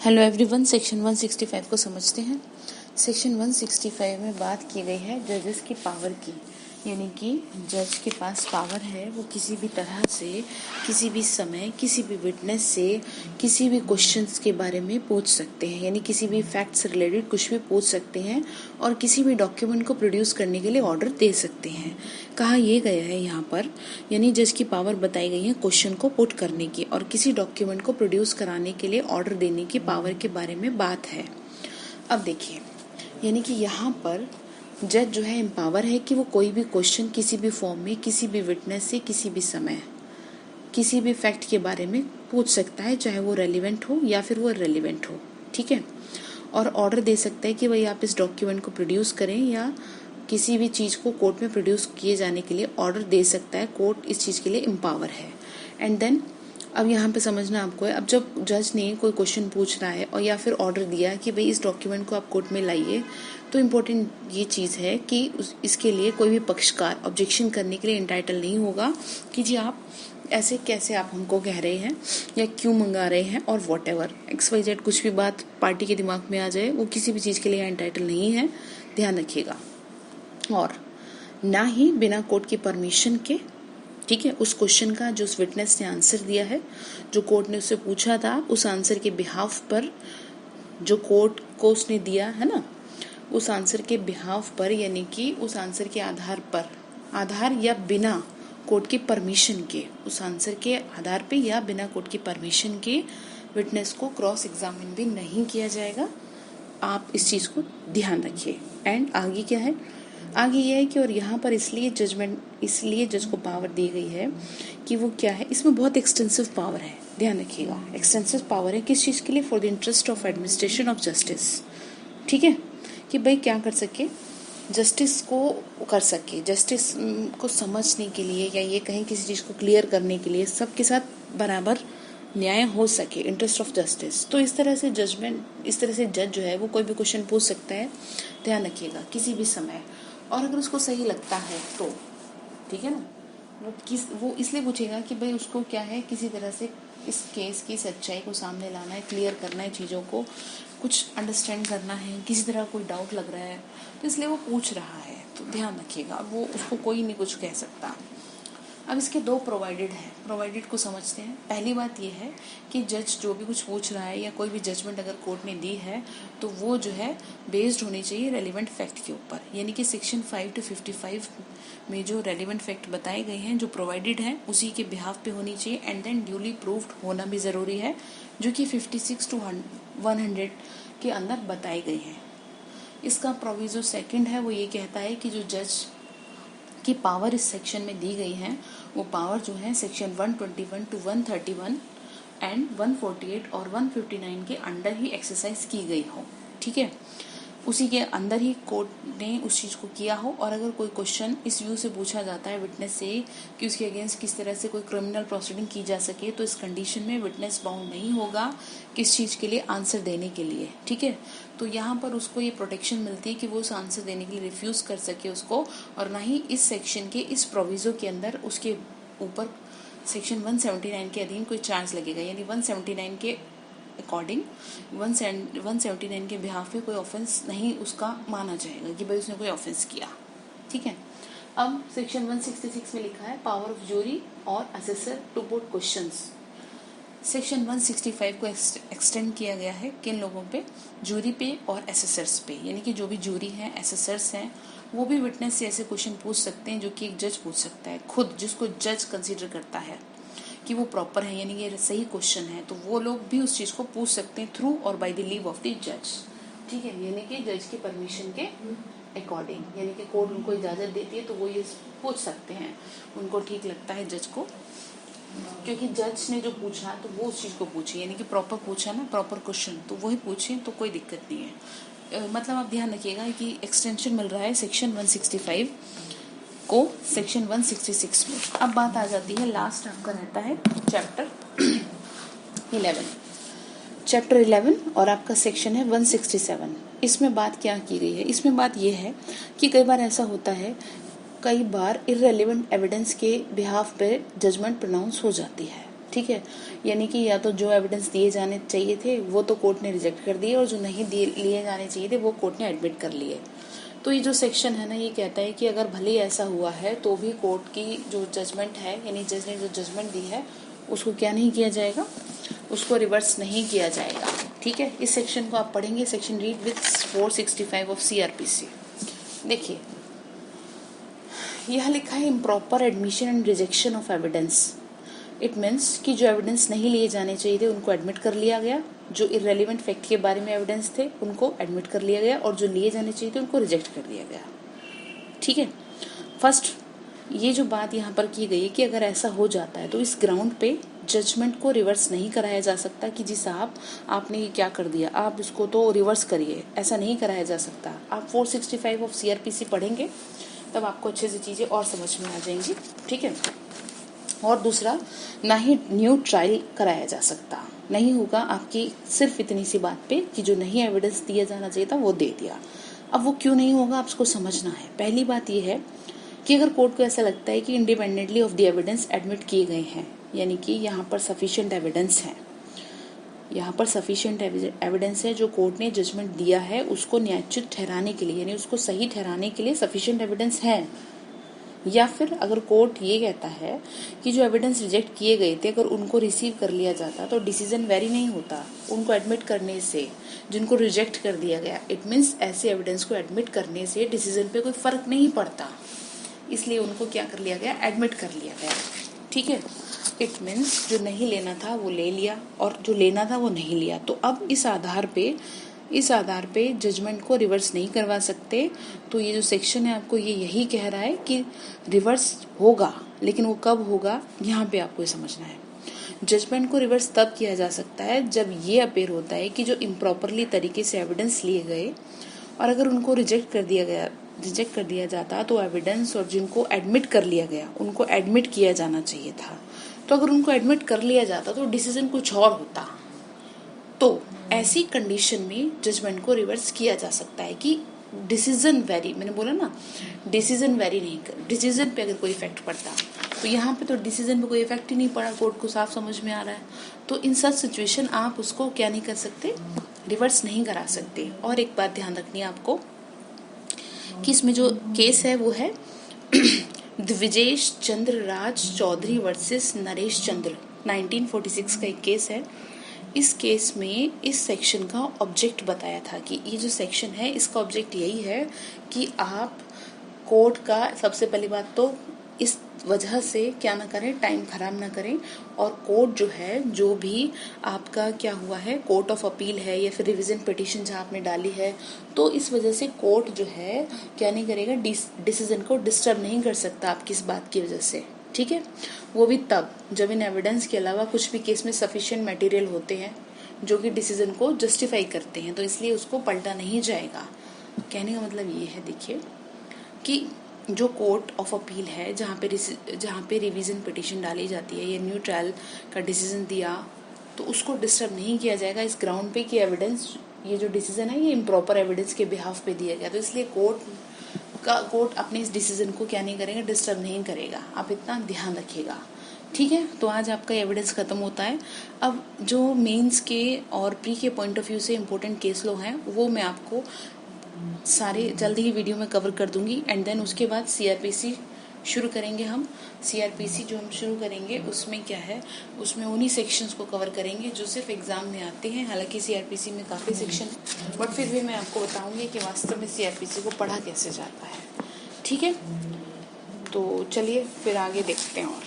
Hello everyone, section 165 को समझते हैं। सेक्शन 165 में बात की गई है जजेस की पावर की, यानी कि जज के पास पावर है वो किसी भी तरह से, किसी भी समय, किसी भी विटनेस से किसी भी क्वेश्चंस के बारे में पूछ सकते हैं, यानी किसी भी फैक्ट से रिलेटेड कुछ भी पूछ सकते हैं और किसी भी डॉक्यूमेंट को प्रोड्यूस करने के लिए ऑर्डर दे सकते हैं। कहा यह गया है यहाँ पर, यानी जज की पावर बताई गई है क्वेश्चन को पुट करने की और किसी डॉक्यूमेंट को प्रोड्यूस कराने के लिए ऑर्डर देने की पावर के बारे में बात है। अब देखिए, यानी कि यहाँ पर जज जो है एम्पावर है कि वो कोई भी क्वेश्चन किसी भी फॉर्म में, किसी भी विटनेस से, किसी भी समय, किसी भी फैक्ट के बारे में पूछ सकता है, चाहे वो रेलिवेंट हो या फिर वो इररेलिवेंट हो। ठीक है, और ऑर्डर दे सकता है कि भाई आप इस डॉक्यूमेंट को प्रोड्यूस करें, या किसी भी चीज़ को कोर्ट में प्रोड्यूस किए जाने के लिए ऑर्डर दे सकता है। कोर्ट इस चीज़ के लिए एम्पावर है। एंड देन अब यहाँ पे समझना आपको है, अब जब जज ने कोई क्वेश्चन पूछ रहा है और या फिर ऑर्डर दिया कि भाई इस डॉक्यूमेंट को आप कोर्ट में लाइए, तो इम्पोर्टेंट ये चीज़ है कि इसके लिए कोई भी पक्षकार ऑब्जेक्शन करने के लिए एंटाइटल नहीं होगा कि जी आप ऐसे कैसे आप हमको कह रहे हैं या क्यों मंगा रहे हैं, और वॉट एवर XYZ कुछ भी बात पार्टी के दिमाग में आ जाए, वो किसी भी चीज़ के लिए एंटाइटल नहीं है, ध्यान रखिएगा। और ना ही बिना कोर्ट की परमिशन के, ठीक है, उस क्वेश्चन का जो उस विटनेस ने आंसर दिया है, जो कोर्ट ने उससे पूछा था, उस आंसर के बिहाफ पर जो कोर्ट को उसने दिया है ना, उस आंसर के बिहाफ पर, यानी कि उस आंसर के आधार पर, आधार या बिना कोर्ट की परमिशन के, उस आंसर के आधार पे या बिना कोर्ट की परमिशन के विटनेस को क्रॉस एग्जामिन भी नहीं किया जाएगा। आप इस चीज़ को ध्यान रखिए। एंड आगे क्या है, आगे यह है कि और यहाँ पर इसलिए जज को पावर दी गई है कि वो क्या है, इसमें बहुत एक्सटेंसिव पावर है, ध्यान रखिएगा। एक्सटेंसिव पावर है किस चीज़ के लिए? For the interest of administration of justice. ठीक है, कि भाई क्या कर सके, जस्टिस को कर सके, जस्टिस को समझने के लिए, या ये कहीं किसी चीज़ को क्लियर करने के लिए सबके साथ बराबर न्याय हो सके, इंटरेस्ट ऑफ जस्टिस। तो इस तरह से जज जो है वो कोई भी क्वेश्चन पूछ सकता है, ध्यान रखिएगा, किसी भी समय, और अगर उसको सही लगता है तो ठीक है ना, वो इसलिए पूछेगा कि भाई उसको क्या है, किसी तरह से इस केस की सच्चाई को सामने लाना है, क्लियर करना है, चीज़ों को कुछ अंडरस्टैंड करना है, किसी तरह कोई डाउट लग रहा है, तो इसलिए वो पूछ रहा है। तो ध्यान रखिएगा, वो उसको कोई नहीं कुछ कह सकता। अब इसके दो प्रोवाइडेड है, प्रोवाइडेड को समझते हैं। पहली बात यह है कि जज जो भी कुछ पूछ रहा है या कोई भी जजमेंट अगर कोर्ट ने दी है तो वो जो है बेस्ड होनी चाहिए रेलिवेंट फैक्ट के ऊपर, यानी कि सेक्शन 5 to 55 में जो रेलिवेंट फैक्ट बताए गए हैं, जो प्रोवाइडेड हैं, उसी के बिहाफ पे होनी चाहिए। एंड देन ड्यूली प्रूव्ड होना भी ज़रूरी है, जो कि 56 to 100 के अंदर बताए गए हैं। इसका प्रोविजो सेकंड है, वो ये कहता है कि जो जज की पावर इस सेक्शन में दी गई है, वो पावर जो है सेक्शन 121 to 131 एंड 148 और 159 के अंडर ही एक्सरसाइज की गई हो। ठीक है, उसी के अंदर ही कोर्ट ने उस चीज़ को किया हो। और अगर कोई क्वेश्चन इस व्यू से पूछा जाता है विटनेस से कि उसके अगेंस्ट किस तरह से कोई क्रिमिनल प्रोसीडिंग की जा सके, तो इस कंडीशन में विटनेस बाउंड नहीं होगा किस चीज़ के लिए, आंसर देने के लिए। ठीक है, तो यहाँ पर उसको ये प्रोटेक्शन मिलती है कि वो उस आंसर देने के लिए रिफ्यूज़ कर सके उसको, और ना ही इस सेक्शन के इस प्रोविज़ो के अंदर उसके ऊपर सेक्शन 179 के अधीन कोई चार्ज लगेगा, यानी 179 के अकॉर्डिंग 179 के बिहाफ पे कोई ऑफेंस नहीं उसका माना जाएगा कि भाई उसने कोई ऑफेंस किया। ठीक है, अब सेक्शन 166 में लिखा है पावर ऑफ जूरी और assessor to put questions. Section 165 को एक्सटेंड किया गया है किन लोगों पे? जूरी पे और एसेसर्स पे, यानी कि जो भी जूरी हैं, एसेसर्स हैं, वो भी विटनेस से ऐसे क्वेश्चन पूछ सकते हैं जो कि एक जज पूछ सकता है खुद, जिसको जज कंसीडर करता है कि वो प्रॉपर है, यानी ये सही क्वेश्चन है, तो वो लोग भी उस चीज़ को पूछ सकते हैं थ्रू और by the leave of the जज। ठीक है, यानी कि जज की परमिशन के अकॉर्डिंग, यानी कि कोर्ट उनको इजाज़त देती है तो वो ये पूछ सकते हैं, उनको ठीक लगता है जज को, क्योंकि जज ने जो पूछा तो वो उस चीज़ को पूछे, यानी कि प्रॉपर पूछा ना, प्रॉपर क्वेश्चन, तो वही पूछे, तो कोई दिक्कत नहीं है। मतलब आप ध्यान रखिएगा कि एक्सटेंशन मिल रहा है सेक्शन 165 को सेक्शन 166 में। अब बात आ जाती है, लास्ट आपका रहता है चैप्टर 11 और आपका सेक्शन है 167। इसमें बात क्या की गई है? इसमें बात यह है कि कई बार ऐसा होता है, कई बार इररेलेवेंट एविडेंस के बिहाफ पे जजमेंट प्रोनाउंस हो जाती है। ठीक है, यानी कि या तो जो एविडेंस दिए जाने चाहिए थे वो तो कोर्ट ने रिजेक्ट कर दिए और जो नहीं लिए जाने चाहिए थे वो कोर्ट ने एडमिट कर लिए। तो ये जो सेक्शन है ना, ये कहता है कि अगर भले ऐसा हुआ है तो भी कोर्ट की जो जजमेंट है, यानी जज ने जो जजमेंट दी है उसको क्या नहीं किया जाएगा, उसको रिवर्स नहीं किया जाएगा। ठीक है, इस सेक्शन को आप पढ़ेंगे, section read with 465 of CRPC। देखिए यह लिखा है improper admission and rejection of evidence. It means कि जो एविडेंस नहीं लिए जाने चाहिए थे उनको एडमिट कर लिया गया, जो इररेलेवेंट फैक्ट के बारे में एविडेंस थे उनको एडमिट कर लिया गया और जो लिए जाने चाहिए थे उनको रिजेक्ट कर दिया गया। ठीक है, फर्स्ट ये जो बात यहाँ पर की गई है कि अगर ऐसा हो जाता है तो इस ग्राउंड पे जजमेंट को रिवर्स नहीं कराया जा सकता कि जी साहब आपने ये क्या कर दिया, आप इसको तो रिवर्स करिए, ऐसा नहीं कराया जा सकता। आप 465 ऑफ CRPC पढ़ेंगे तब आपको अच्छे से चीज़ें और समझ में आ जाएंगी। ठीक है, और दूसरा, ना ही न्यू ट्रायल कराया जा सकता, नहीं होगा आपकी सिर्फ इतनी सी बात पे कि जो नहीं एविडेंस दिया जाना चाहिए था वो दे दिया। अब वो क्यों नहीं होगा आपको समझना है। पहली बात ये है कि अगर कोर्ट को ऐसा लगता है कि independently of the evidence admit किए गए हैं, यानी कि यहाँ पर सफिशिएंट एविडेंस है, यहाँ पर सफिशिएंट एविडेंस है, जो कोर्ट ने जजमेंट दिया है उसको न्यायोचित ठहराने के लिए, यानी उसको सही ठहराने के लिए सफिशिएंट एविडेंस है। या फिर अगर कोर्ट ये कहता है कि जो एविडेंस रिजेक्ट किए गए थे अगर उनको रिसीव कर लिया जाता तो डिसीजन वेरी नहीं होता उनको एडमिट करने से, जिनको रिजेक्ट कर दिया गया। इट मीन्स ऐसे एविडेंस को एडमिट करने से डिसीजन पे कोई फर्क नहीं पड़ता, इसलिए उनको क्या कर लिया गया, एडमिट कर लिया गया। ठीक है, इट मीन्स जो नहीं लेना था वो ले लिया और जो लेना था वो नहीं लिया। तो अब इस आधार पे जजमेंट को रिवर्स नहीं करवा सकते। तो ये जो सेक्शन है आपको ये यही कह रहा है कि रिवर्स होगा, लेकिन वो कब होगा यहाँ पे आपको ये समझना है। जजमेंट को रिवर्स तब किया जा सकता है जब ये अपेयर होता है कि जो इम्प्रॉपरली तरीके से एविडेंस लिए गए और अगर उनको रिजेक्ट कर दिया जाता तो एविडेंस और जिनको एडमिट कर लिया गया उनको एडमिट किया जाना चाहिए था। तो अगर उनको एडमिट कर लिया जाता तो डिसीजन कुछ और होता। तो ऐसी कंडीशन में जजमेंट को रिवर्स किया जा सकता है कि डिसीजन वेरी, मैंने बोला ना डिसीजन वेरी नहीं कर, डिसीजन पे अगर कोई इफेक्ट पड़ता तो यहाँ पे तो डिसीजन पे कोई इफेक्ट ही नहीं पड़ा, कोर्ट को साफ समझ में आ रहा है। तो इन सब सिचुएशन आप उसको क्या नहीं कर सकते, रिवर्स नहीं करा सकते। और एक बात ध्यान रखनी है आपको कि इसमें जो केस है वो है द्विजेश चंद्र राज चौधरी वर्सेस नरेश चंद्र, 1946 का एक केस है। इस केस में इस सेक्शन का ऑब्जेक्ट बताया था कि ये जो सेक्शन है इसका ऑब्जेक्ट यही है कि आप कोर्ट का, सबसे पहली बात तो इस वजह से क्या ना करें, टाइम खराब ना करें। और कोर्ट जो है, जो भी आपका क्या हुआ है, कोर्ट ऑफ अपील है या फिर रिवीजन पिटीशन जहाँ आपने डाली है, तो इस वजह से कोर्ट जो है क्या नहीं करेगा, डिसीजन को डिस्टर्ब नहीं कर सकता आपकी इस बात की वजह से। ठीक है, वो भी तब जब इन एविडेंस के अलावा कुछ भी केस में सफिशिएंट मटेरियल होते हैं जो कि डिसीजन को जस्टिफाई करते हैं, तो इसलिए उसको पलटा नहीं जाएगा। कहने का मतलब ये है, देखिए कि जो कोर्ट ऑफ अपील है जहाँ पे रिवीजन पिटीशन डाली जाती है या न्यू ट्रायल का डिसीजन दिया, तो उसको डिस्टर्ब नहीं किया जाएगा इस ग्राउंड पे कि एविडेंस, ये जो डिसीजन है ये इम्प्रॉपर एविडेंस के बिहाफ पे दिया गया, तो इसलिए कोर्ट अपने इस डिसीजन को क्या नहीं करेगा, डिस्टर्ब नहीं करेगा। आप इतना ध्यान रखिएगा। ठीक है, तो आज आपका एविडेंस खत्म होता है। अब जो मेंस के और प्री के पॉइंट ऑफ व्यू से इम्पोर्टेंट केस लो हैं वो मैं आपको सारे जल्दी ही वीडियो में कवर कर दूंगी। एंड देन उसके बाद CRPC शुरू करेंगे हम। CRPC जो हम शुरू करेंगे उसमें क्या है, उसमें उन्हीं सेक्शंस को कवर करेंगे जो सिर्फ एग्जाम में आते हैं। हालांकि CRPC में काफ़ी सेक्शन है, बट फिर भी मैं आपको बताऊंगी कि वास्तव में CRPC को पढ़ा कैसे जाता है। ठीक है, तो चलिए फिर आगे देखते हैं और